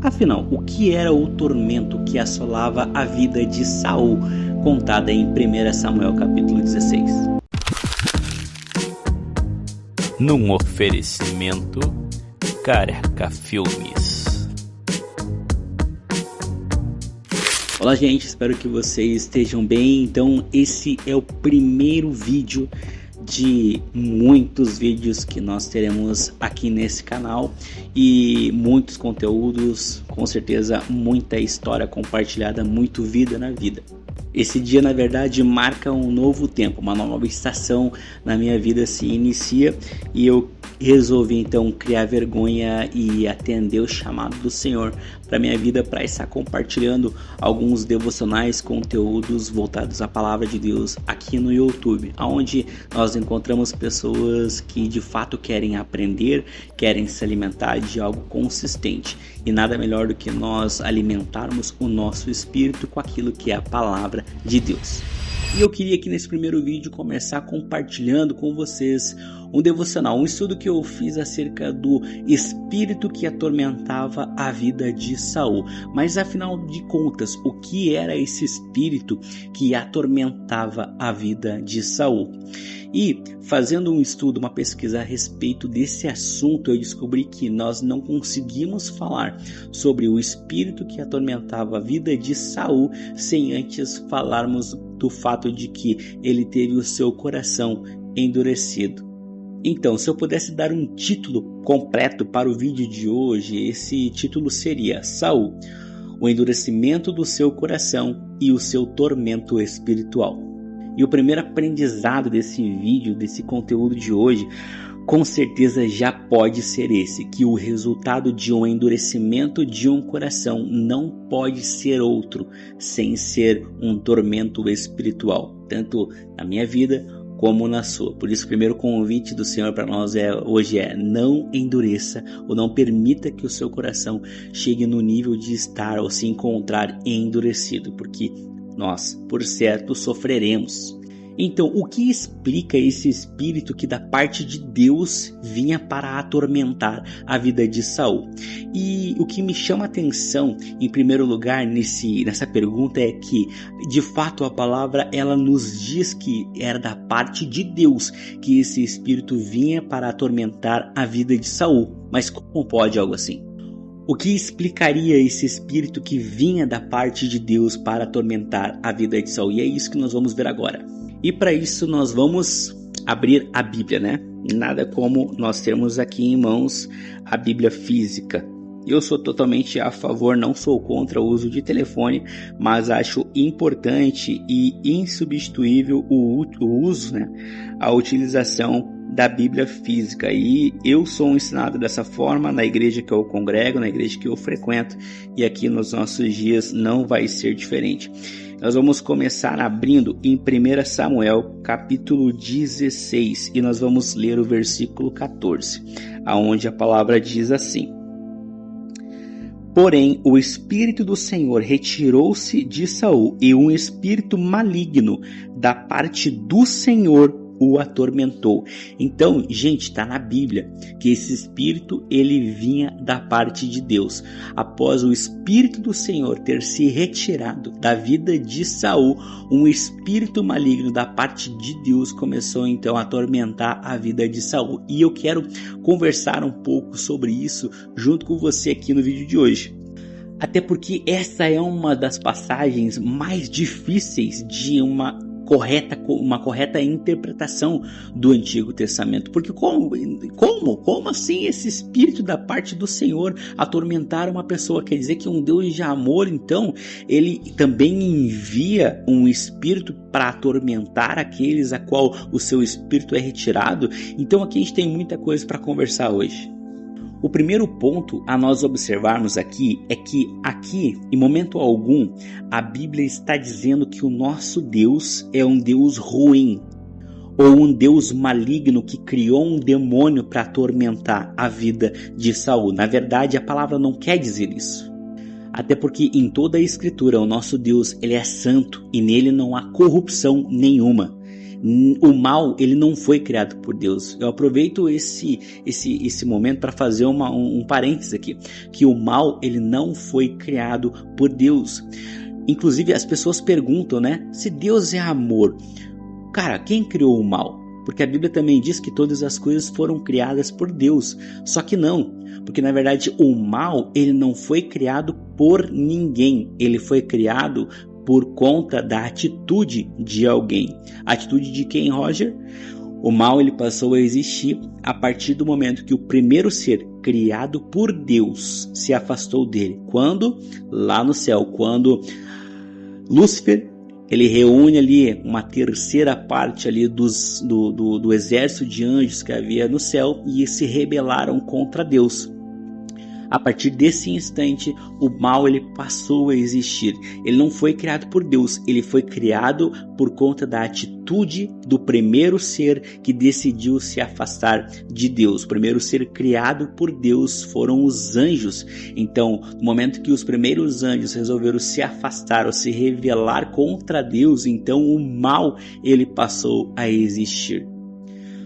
Afinal, o que era o tormento que assolava a vida de Saul, contada em 1 Samuel capítulo 16? Num oferecimento Careca Filmes. Olá gente, espero que vocês estejam bem. Então esse é o primeiro vídeo de muitos vídeos que nós teremos aqui nesse canal e muitos conteúdos, com certeza muita história compartilhada, muito vida na vida. Esse dia na verdade marca um novo tempo, uma nova estação na minha vida se inicia e eu resolvi então criar vergonha e atender o chamado do Senhor para minha vida, para estar compartilhando alguns devocionais, conteúdos voltados à palavra de Deus aqui no YouTube, onde nós encontramos pessoas que de fato querem aprender, querem se alimentar de algo consistente, e nada melhor do que nós alimentarmos o nosso espírito com aquilo que é a palavra de Deus. E eu queria aqui nesse primeiro vídeo começar compartilhando com vocês um devocional, um estudo que eu fiz acerca do espírito que atormentava a vida de Saul. Mas afinal de contas, o que era esse espírito que atormentava a vida de Saul? E fazendo um estudo, uma pesquisa a respeito desse assunto, eu descobri que nós não conseguimos falar sobre o espírito que atormentava a vida de Saul sem antes falarmos do fato de que ele teve o seu coração endurecido. Então, se eu pudesse dar um título completo para o vídeo de hoje, esse título seria Saul, o endurecimento do seu coração e o seu tormento espiritual. E o primeiro aprendizado desse vídeo, desse conteúdo de hoje, com certeza já pode ser esse, que o resultado de um endurecimento de um coração não pode ser outro, sem ser um tormento espiritual, tanto na minha vida como na sua. Por isso o primeiro convite do Senhor para nós hoje é: não endureça ou não permita que o seu coração chegue no nível de estar ou se encontrar endurecido, porque nós, por certo, sofreremos. Então, o que explica esse espírito que da parte de Deus vinha para atormentar a vida de Saul? E o que me chama a atenção, em primeiro lugar, nessa pergunta é que, de fato, a palavra ela nos diz que era da parte de Deus que esse espírito vinha para atormentar a vida de Saul. Mas como pode algo assim? O que explicaria esse espírito que vinha da parte de Deus para atormentar a vida de Saul? E é isso que nós vamos ver agora. E para isso nós vamos abrir a Bíblia, né? Nada como nós termos aqui em mãos a Bíblia física. Eu sou totalmente a favor, não sou contra o uso de telefone, mas acho importante e insubstituível o uso, né? A utilização da Bíblia física, e eu sou ensinado dessa forma na igreja que eu congrego, na igreja que eu frequento, e aqui nos nossos dias não vai ser diferente. Nós vamos começar abrindo em 1 Samuel capítulo 16 e nós vamos ler o versículo 14, aonde a palavra diz assim: Porém, o Espírito do Senhor retirou-se de Saul, e um espírito maligno da parte do Senhor o atormentou. Então, gente, está na Bíblia que esse espírito ele vinha da parte de Deus. Após o Espírito do Senhor ter se retirado da vida de Saul, um espírito maligno da parte de Deus começou então a atormentar a vida de Saul. E eu quero conversar um pouco sobre isso junto com você aqui no vídeo de hoje. Até porque essa é uma das passagens mais difíceis de uma correta interpretação do Antigo Testamento. Porque como assim esse espírito da parte do Senhor atormentar uma pessoa? Quer dizer que um Deus de amor, então, ele também envia um espírito para atormentar aqueles a qual o seu espírito é retirado? Então aqui a gente tem muita coisa para conversar hoje. O primeiro ponto a nós observarmos aqui é que aqui, em momento algum, a Bíblia está dizendo que o nosso Deus é um Deus ruim, ou um Deus maligno que criou um demônio para atormentar a vida de Saul. Na verdade, a palavra não quer dizer isso. Até porque em toda a Escritura o nosso Deus ele é santo e nele não há corrupção nenhuma. O mal, ele não foi criado por Deus. Eu aproveito esse momento para fazer um parênteses aqui, que o mal, ele não foi criado por Deus. Inclusive as pessoas perguntam, né? Se Deus é amor, cara, quem criou o mal? Porque a Bíblia também diz que todas as coisas foram criadas por Deus. Só que não, porque na verdade o mal, ele não foi criado por ninguém. Ele foi criado por conta da atitude de alguém. A atitude de quem, Roger? O mal, ele passou a existir a partir do momento que o primeiro ser criado por Deus se afastou dele. Quando? Lá no céu, quando Lúcifer, ele reúne ali uma terceira parte ali do exército de anjos que havia no céu e se rebelaram contra Deus. A partir desse instante, o mal, ele passou a existir. Ele não foi criado por Deus, ele foi criado por conta da atitude do primeiro ser que decidiu se afastar de Deus. O primeiro ser criado por Deus foram os anjos. Então, no momento que os primeiros anjos resolveram se afastar ou se rebelar contra Deus, então o mal, ele passou a existir.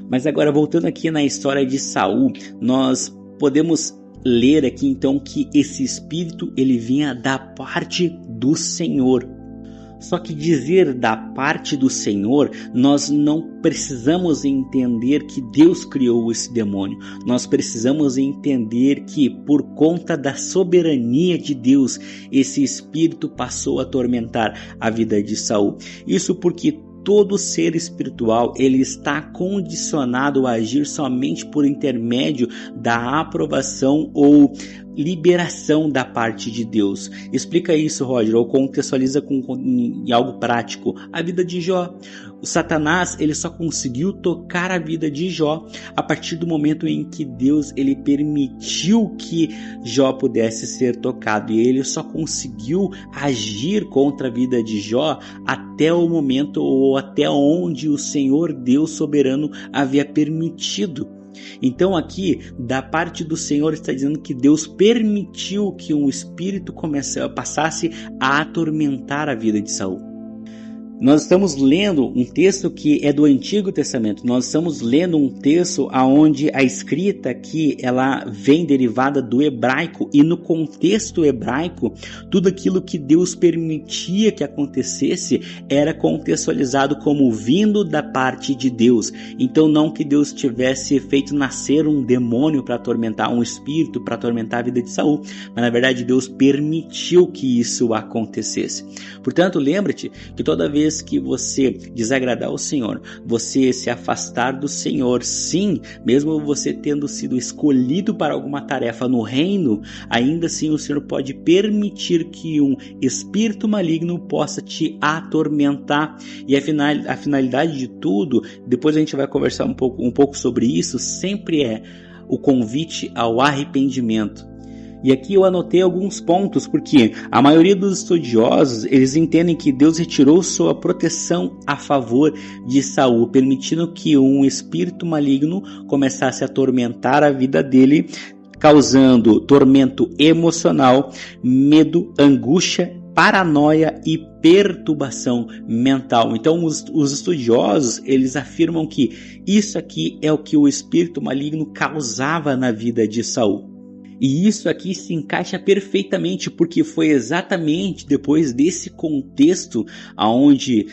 Mas agora, voltando aqui na história de Saul, nós podemos ler aqui então que esse espírito, ele vinha da parte do Senhor. Só que dizer da parte do Senhor, nós não precisamos entender que Deus criou esse demônio. Nós precisamos entender que por conta da soberania de Deus, esse espírito passou a atormentar a vida de Saul. Isso porque todo ser espiritual, ele está condicionado a agir somente por intermédio da aprovação ou liberação da parte de Deus. Explica isso, Roger, ou contextualiza em algo prático. A vida de Jó. O Satanás, ele só conseguiu tocar a vida de Jó a partir do momento em que Deus, ele permitiu que Jó pudesse ser tocado, e ele só conseguiu agir contra a vida de Jó até o momento ou até onde o Senhor Deus soberano havia permitido. Então aqui, da parte do Senhor, está dizendo que Deus permitiu que um espírito passasse a atormentar a vida de Saul. Nós estamos lendo um texto que é do Antigo Testamento. Nós estamos lendo um texto onde a escrita aqui, ela vem derivada do hebraico, e no contexto hebraico, tudo aquilo que Deus permitia que acontecesse era contextualizado como vindo da parte de Deus. Então não que Deus tivesse feito nascer um demônio para atormentar, um espírito para atormentar a vida de Saul, mas na verdade Deus permitiu que isso acontecesse. Portanto, lembra-te que toda vez que você desagradar o Senhor, você se afastar do Senhor, sim, mesmo você tendo sido escolhido para alguma tarefa no reino, ainda assim o Senhor pode permitir que um espírito maligno possa te atormentar. E a finalidade de tudo, depois a gente vai conversar um pouco sobre isso, sempre é o convite ao arrependimento. E aqui eu anotei alguns pontos, porque a maioria dos estudiosos, eles entendem que Deus retirou sua proteção a favor de Saul, permitindo que um espírito maligno começasse a atormentar a vida dele, causando tormento emocional, medo, angústia, paranoia e perturbação mental. Então os estudiosos, eles afirmam que isso aqui é o que o espírito maligno causava na vida de Saul. E isso aqui se encaixa perfeitamente, porque foi exatamente depois desse contexto onde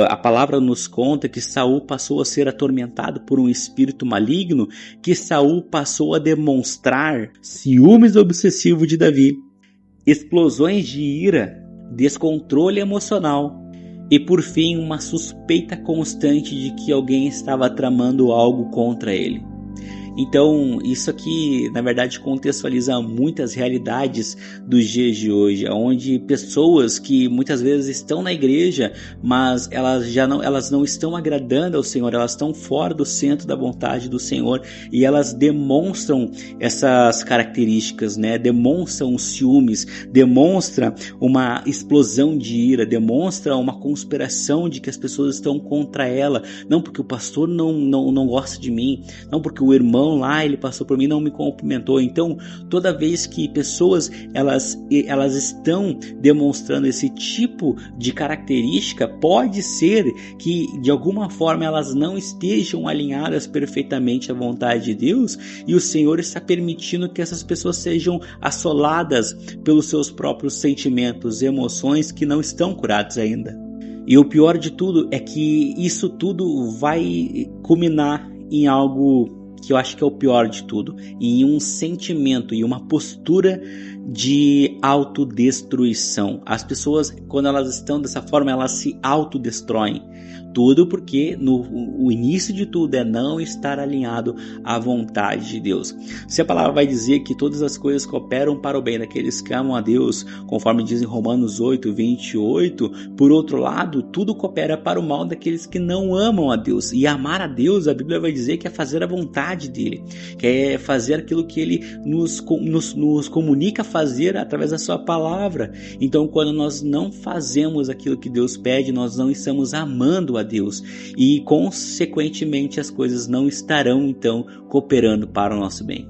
a palavra nos conta que Saul passou a ser atormentado por um espírito maligno, que Saul passou a demonstrar ciúmes obsessivo de Davi, explosões de ira, descontrole emocional e, por fim, uma suspeita constante de que alguém estava tramando algo contra ele. Então, isso aqui, na verdade, contextualiza muitas realidades dos dias de hoje, onde pessoas que muitas vezes estão na igreja, mas elas não estão agradando ao Senhor, elas estão fora do centro da vontade do Senhor, e elas demonstram essas características, né? Demonstram ciúmes, demonstram uma explosão de ira, demonstram uma conspiração de que as pessoas estão contra ela, não porque o pastor não gosta de mim, não porque o irmão mão lá, ele passou por mim, não me cumprimentou. Então, toda vez que pessoas elas estão demonstrando esse tipo de característica, pode ser que de alguma forma elas não estejam alinhadas perfeitamente à vontade de Deus, e o Senhor está permitindo que essas pessoas sejam assoladas pelos seus próprios sentimentos e emoções que não estão curados ainda. E o pior de tudo é que isso tudo vai culminar em algo que eu acho que é o pior de tudo, em um sentimento e uma postura de autodestruição. As pessoas, quando elas estão dessa forma, elas se autodestroem. Tudo porque o início de tudo é não estar alinhado à vontade de Deus. Se a palavra vai dizer que todas as coisas cooperam para o bem daqueles que amam a Deus, conforme diz em Romanos 8:28, por outro lado, tudo coopera para o mal daqueles que não amam a Deus. E amar a Deus, a Bíblia vai dizer que é fazer a vontade dele, que é fazer aquilo que ele nos comunica fazer através da sua palavra. Então, quando nós não fazemos aquilo que Deus pede, nós não estamos amando a Deus, e consequentemente as coisas não estarão então cooperando para o nosso bem.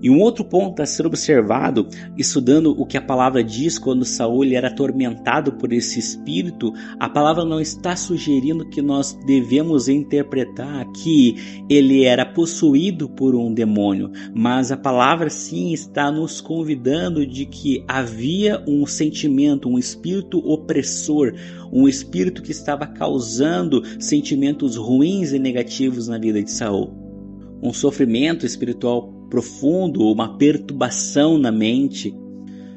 E um outro ponto a ser observado, estudando o que a palavra diz quando Saul era atormentado por esse espírito, a palavra não está sugerindo que nós devemos interpretar que ele era possuído por um demônio, mas a palavra sim está nos convidando de que havia um sentimento, um espírito opressor, um espírito que estava causando sentimentos ruins e negativos na vida de Saul. Um sofrimento espiritual profundo, uma perturbação na mente.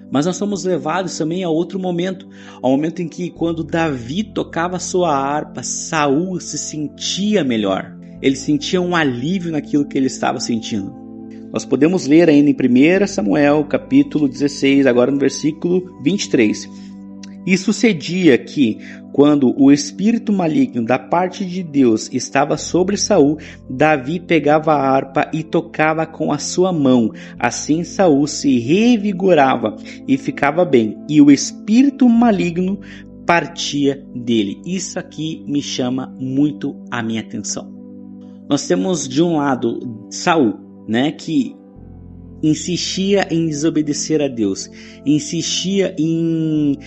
Mas nós somos levados também a outro momento, ao momento em que, quando Davi tocava sua harpa, Saul se sentia melhor. Ele sentia um alívio naquilo que ele estava sentindo. Nós podemos ler ainda em 1 Samuel, capítulo 16, agora no versículo 23. E sucedia que, quando o espírito maligno da parte de Deus estava sobre Saul, Davi pegava a harpa e tocava com a sua mão. Assim Saul se revigorava e ficava bem, e o espírito maligno partia dele. Isso aqui me chama muito a minha atenção. Nós temos de um lado Saul, que insistia em desobedecer a Deus, insistia em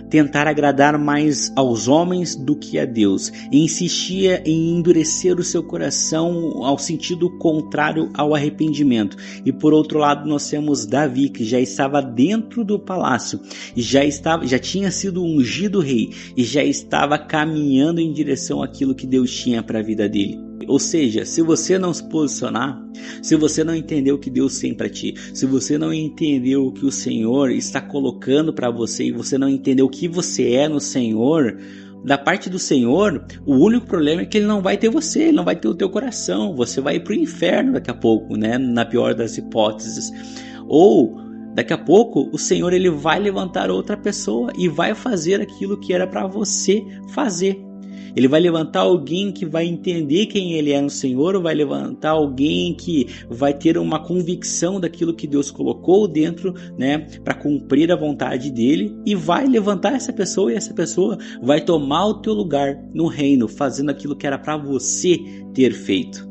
tentar agradar mais aos homens do que a Deus, e insistia em endurecer o seu coração ao sentido contrário ao arrependimento. E por outro lado nós temos Davi, que já estava dentro do palácio, já tinha sido ungido rei e já estava caminhando em direção àquilo que Deus tinha para a vida dele. Ou seja, se você não se posicionar, se você não entender o que Deus tem para ti, se você não entender o que o Senhor está colocando para você e você não entender o que você é no Senhor, da parte do Senhor, o único problema é que Ele não vai ter você, Ele não vai ter o teu coração, você vai ir para o inferno daqui a pouco, na pior das hipóteses. Ou daqui a pouco o Senhor ele vai levantar outra pessoa e vai fazer aquilo que era para você fazer. Ele vai levantar alguém que vai entender quem ele é no Senhor, ou vai levantar alguém que vai ter uma convicção daquilo que Deus colocou dentro, para cumprir a vontade dele, e vai levantar essa pessoa, e essa pessoa vai tomar o teu lugar no reino, fazendo aquilo que era para você ter feito.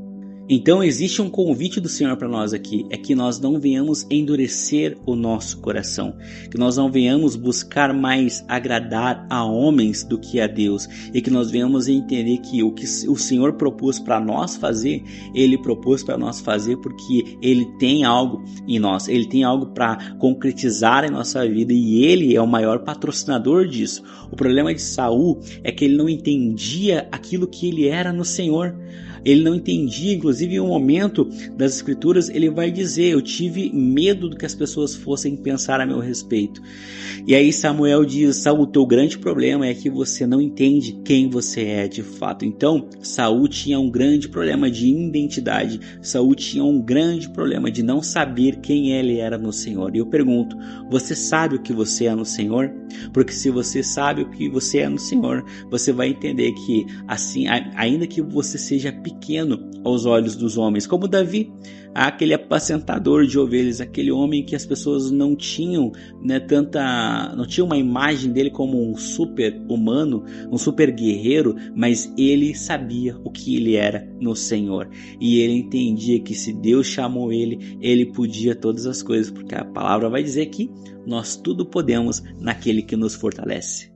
Então existe um convite do Senhor para nós aqui, é que nós não venhamos endurecer o nosso coração, que nós não venhamos buscar mais agradar a homens do que a Deus, e que nós venhamos entender que o Senhor propôs para nós fazer, Ele propôs para nós fazer porque Ele tem algo em nós, Ele tem algo para concretizar em nossa vida, e Ele é o maior patrocinador disso. O problema de Saul é que ele não entendia aquilo que ele era no Senhor. Ele não entendia, inclusive em um momento das escrituras ele vai dizer: eu tive medo do que as pessoas fossem pensar a meu respeito. E aí Samuel diz: Saul, o teu grande problema é que você não entende quem você é de fato. Então Saul tinha um grande problema de identidade, Saul tinha um grande problema de não saber quem ele era no Senhor. E eu pergunto: você sabe o que você é no Senhor? Porque se você sabe o que você é no Senhor, você vai entender que assim, ainda que você seja pequeno, pequeno aos olhos dos homens, como Davi, aquele apacentador de ovelhas, aquele homem que as pessoas não tinham, não tinham uma imagem dele como um super humano, um super guerreiro, mas ele sabia o que ele era no Senhor, e ele entendia que se Deus chamou ele, ele podia todas as coisas, porque a palavra vai dizer que nós tudo podemos naquele que nos fortalece.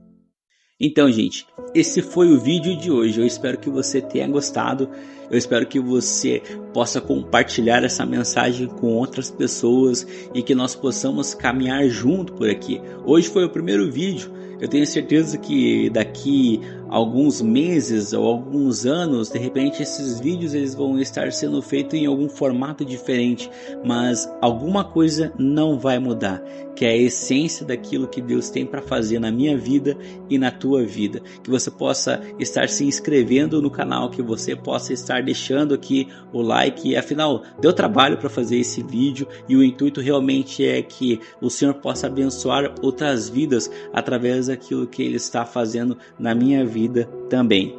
Então, gente, esse foi o vídeo de hoje. Eu espero que você tenha gostado. Eu espero que você possa compartilhar essa mensagem com outras pessoas e que nós possamos caminhar junto por aqui. Hoje foi o primeiro vídeo. Eu tenho certeza que daqui a alguns meses ou alguns anos, de repente esses vídeos eles vão estar sendo feitos em algum formato diferente, mas alguma coisa não vai mudar, que é a essência daquilo que Deus tem para fazer na minha vida e na tua vida. Que você possa estar se inscrevendo no canal, que você possa estar deixando aqui o like, afinal deu trabalho para fazer esse vídeo e o intuito realmente é que o Senhor possa abençoar outras vidas através daquilo que Ele está fazendo na minha vida também.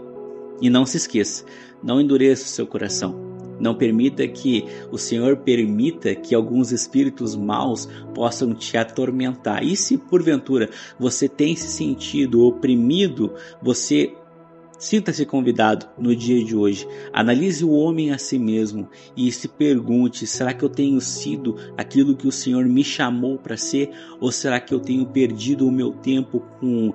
E não se esqueça, não endureça o seu coração. Não permita que o Senhor permita que alguns espíritos maus possam te atormentar. E se porventura você tem se sentido oprimido, você sinta-se convidado no dia de hoje. Analise o homem a si mesmo e se pergunte: será que eu tenho sido aquilo que o Senhor me chamou para ser? Ou será que eu tenho perdido o meu tempo com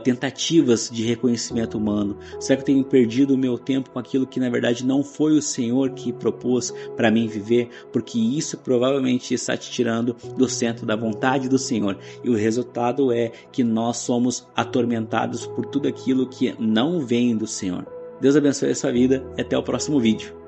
tentativas de reconhecimento humano? Será que eu tenho perdido o meu tempo com aquilo que na verdade não foi o Senhor que propôs para mim viver? Porque isso provavelmente está te tirando do centro da vontade do Senhor. E o resultado é que nós somos atormentados por tudo aquilo que não vem do Senhor. Deus abençoe a sua vida e até o próximo vídeo.